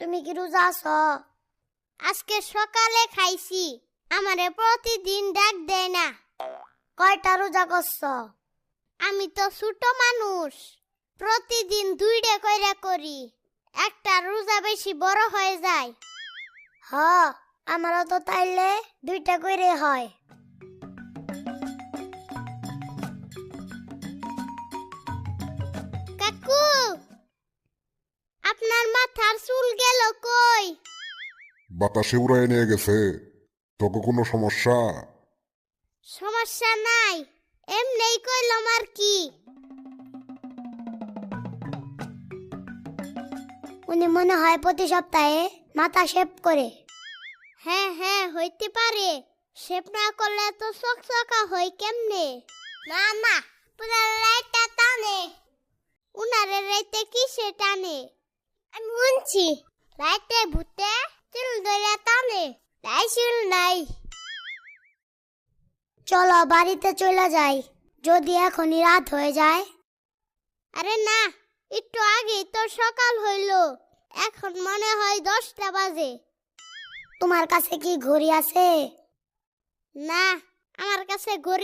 তুমি কি রোজা আছো? আজকে সকালে খাইছি। আমারে প্রতিদিন ডাক দেয় না। কয়টা রোজা করছো? আমি তো ছোট মানুষ, প্রতিদিন 2টা কইরা করি। একটা রোজা বেশি বড় হয়ে যায়। হ, আমারও তো তাইলে 2টা করে হয়। কাকু, আপনার মাথার চুল গেল কই? বাতাসে উড়ায় নিয়ে গেছে। তোকে কোনো সমস্যা? সমস্যা নাই, এমনিই কইলাম আর কি। উনি মনে হয় প্রতি সপ্তাহে মাথা শেভ করে। হ্যাঁ হ্যাঁ, হইতে পারে। শেভ না করলে তো চকচকা হয় কেমনে? না না, পুরা রাইটা টানে। উনারে রাইতে কিসে টানে? আমি শুনছি রাইতে ভূতে চুল ধরে টানে। তাই চুল নাই। চলো বাড়িতে চলে যাই, যদি এখনই রাত হয়ে যায়। আরে না, একটু আগেই তো সকাল হইল। এখন মনে হয় 10টা বাজে। তোমার কাছে কি ঘড়ি আছে? না, আমার কাছে ঘড়ি